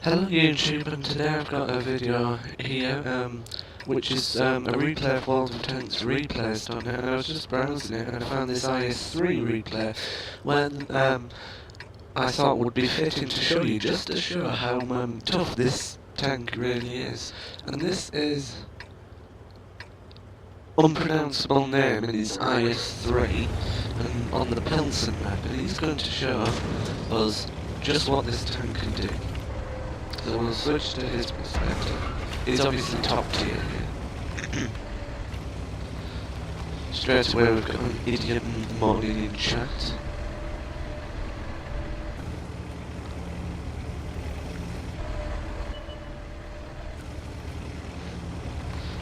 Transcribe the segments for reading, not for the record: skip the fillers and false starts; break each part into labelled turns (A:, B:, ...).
A: Hello YouTube, and today I've got a video here, which is a replay of World of Tanks replays.net, and I was just browsing it and I found this IS-3 replay when I thought would be fitting to show you, just to show how tough this tank really is. And this is unpronounceable name, and it's IS-3, and on the Pilsen map, and he's going to show us just what this tank can do. So we'll switch to his perspective. He's obviously top tier here. Straight away we've got an idiot modding in chat.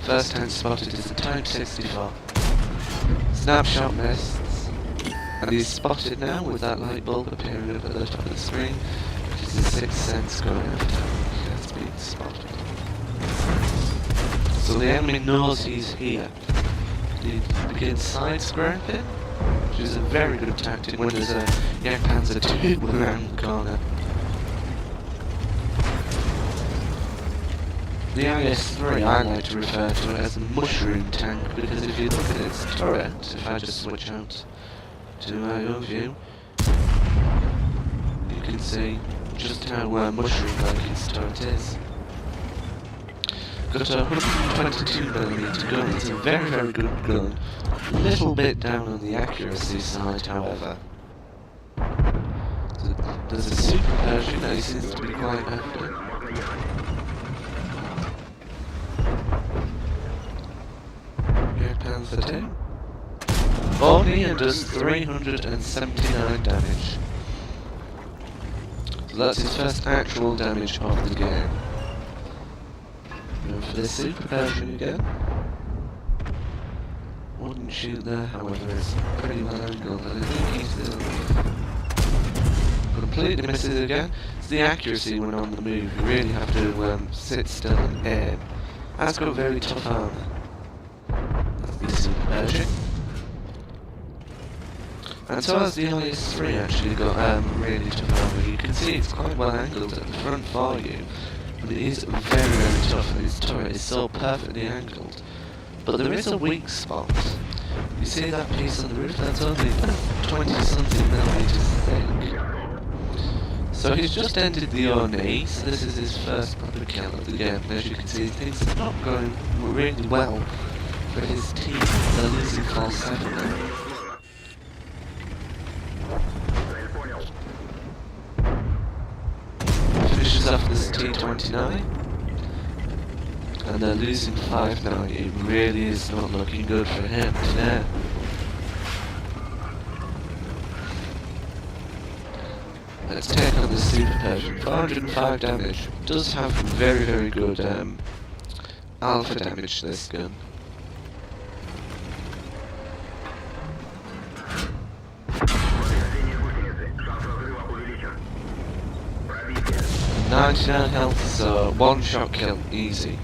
A: First tank spotted is a Type 64. Snapshot mists. And he's spotted now with that light bulb appearing up at the top of the screen. Which is a 6th sense going after he has been spotted. So the enemy knows he's here. He begins side scraping, which is a very good tactic when there's a Jagdpanzer 2 around the corner. The IS-3 I like to refer to as a mushroom tank, because if you look at its turret, if I just switch out to my overview, you can see just how mushroom-like its turret is. Got a 122mm gun. It's a very, very good gun. A little bit down on the accuracy side, however. There's a super Pershing that he seems to be quite after. Jagdpanzer 2. Only and does 379 damage. So that's his first actual damage of the game. And for the super Pershing again. Wouldn't shoot there, however it's pretty well angled, and I think he's still completely misses again. It's the accuracy when on the move. You really have to sit still and aim. That's got very tough armor. That's the super Pershing. And so has the IS-3 actually got really tough armor. You can see it's quite well angled at the front for you, but it is very, very tough, and its turret is so perfectly angled. But there is a weak spot. You see that piece on the roof? That's only 20-something millimeters thick. So he's just entered the O&E, so this is his first proper kill of the game. As you can see, things are not going really well for his team. They're losing 4-7 now. Finishes off this T-29, and they're losing 5 now. It really is not looking good for him today. Let's take on the super Pershing. 405 damage. Does have very, very good alpha damage, this gun. .99 health, so one-shot kill, easy.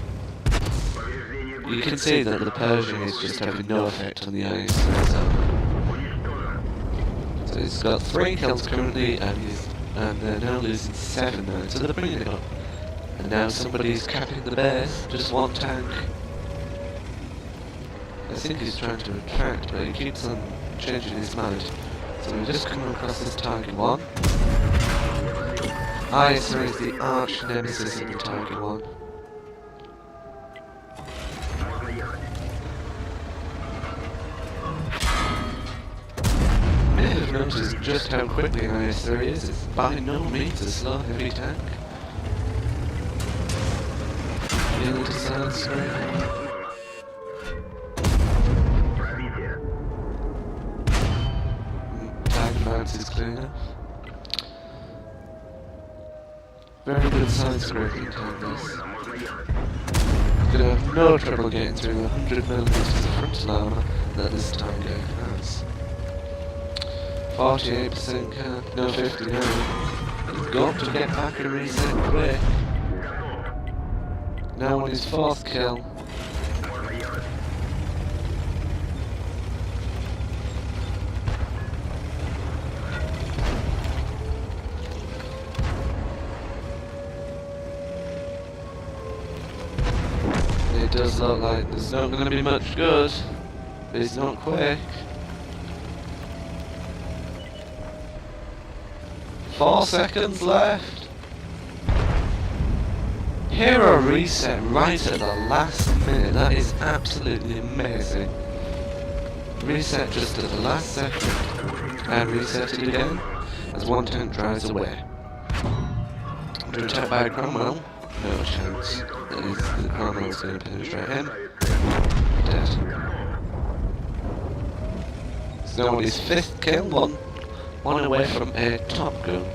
A: You can see that the Pershing is just having no effect on the IS-3. So he's got 3 kills currently, and they're now losing 7 now, so they're bringing it up. And now somebody's capping the base, just one tank. I think he's trying to retract, but he keeps on changing his mind. So we're just coming across this Tiger 1. IS-3 is the arch nemesis of the Tiger 1. You may have noticed just how quickly an IS-3 is. It's by no means a slow heavy tank. Feel the sound screen. Tiger bounce is clear enough. Very good side scraping tank this. Gonna have no trouble getting through the 100mm of frontal armor that this Tiger has. 48% cap, no 59. He's got to get back and reset quick. Now on his 4th kill. It does look like there's not going to be much good, but it's not quick. 4 seconds left. Hero reset right at the last minute. That is absolutely amazing. Reset just at the last second. And reset it again as one tank drives away. Under attack by Cromwell. No chance. That is, the Cromwell's going to penetrate him. Dead. He's now on his 5th kill. One away from a Top Gun.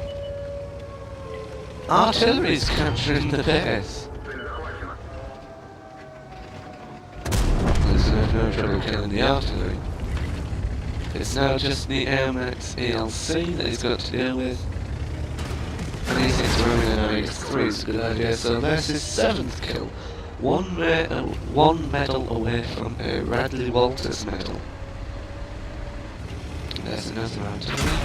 A: Artillery's capturing the base. There's no trouble killing the artillery. It's now just the AMX ELC that he's got to deal with. And he thinks running an IS-3 is a good idea, so there's his 7th kill. One medal away from a Radley Walters medal. There's another artillery.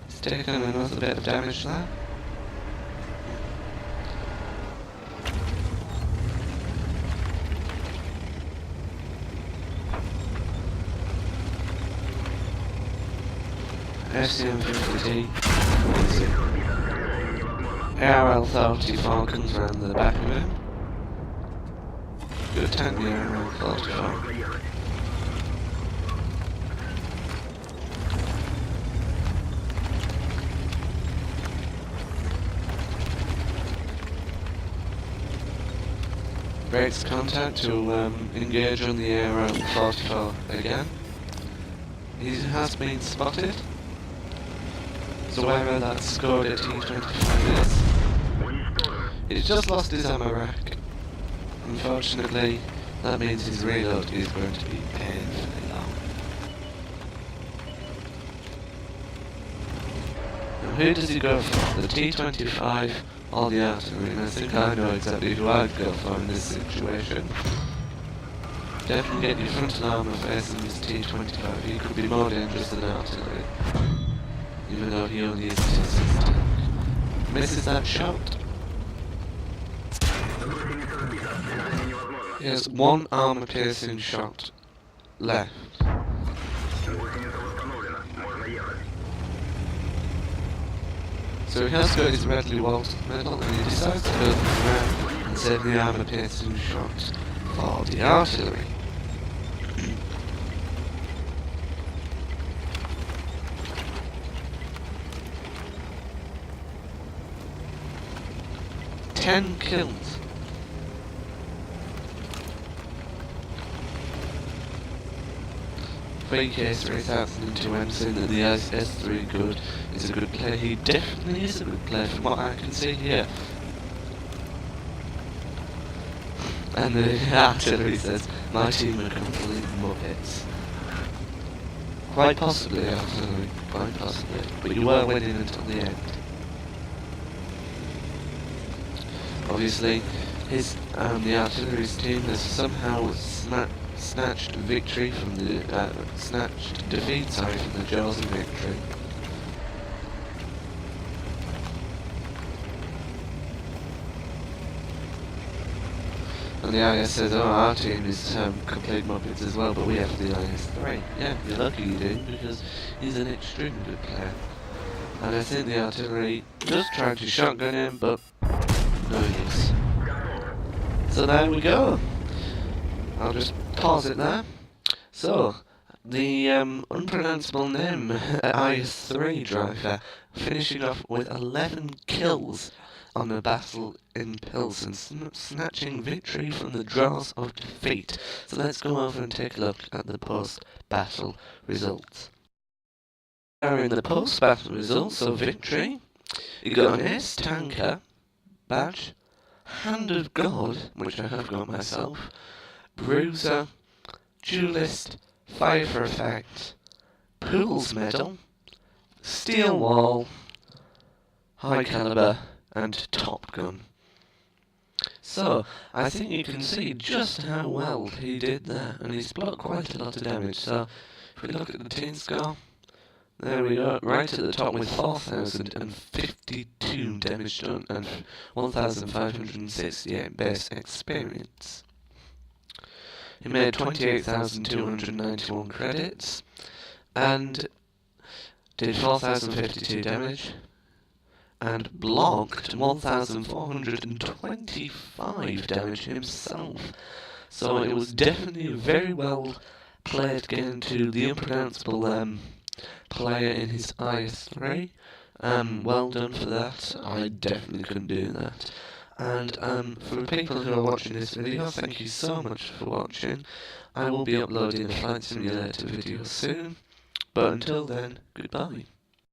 A: He's taken another bit of damage there. SCM-50T. ARL-30 Falcons round the back of him. Good tank, the ARL-30. Breaks contact to engage on the ARL-44 again. He has been spotted. So wherever that scored at T25 is, he's just lost his ammo rack. Unfortunately, that means his reload is going to be painfully long. Now who does he go for? The T25 or the artillery? And I think I know exactly who I'd go for in this situation. Definitely get your frontal armour facing this T25. He could be more dangerous than artillery. Even though he only is a T6 tank. Misses that shot. He has 1 armor piercing shot left. So he has got his Radley Walters medal and he decides to go around and save the armor piercing shot for the artillery. Ten kills. VK3002 Emson and the S3 good is a good player. He definitely is a good player from what I can see here. And the artillery says, my team are complete muppets. Quite possibly, artillery, quite possibly. But you were winning until the end. Obviously, the artillery's team has somehow snatched victory from the snatched defeat, from the jaws of victory. And the IS says, oh, our team is complete muppets as well, but we have the IS-3. Yeah, you're lucky you do, because he's an extremely good player. And I think the artillery just tried to shotgun him, but no use. So there we go. I'll just pause it there. So, the unpronounceable name IS-3 driver finishing off with 11 kills on a battle in Pilsen, snatching victory from the jaws of defeat. So let's go over and take a look at the post-battle results. Are in the post-battle results of victory, you got an Ace Tanker badge, Hand of God, which I have got myself, Bruiser, Duelist, Fire for Effect, Pools Medal, Steel Wall, High Caliber, and Top Gun. So, I think you can see just how well he did there, and he's blocked quite a lot of damage. So, if we look at the team score, there we go, right at the top with 4,052 damage done and 1,568 base experience. He made 28,291 credits and did 4,052 damage and blocked 1,425 damage himself. So it was definitely a very well played game to the unpronounceable player in his IS3. Well done for that. I definitely couldn't do that. And for the people who are watching this video, thank you so much for watching. I will be uploading a Flight Simulator video soon. But until then, goodbye.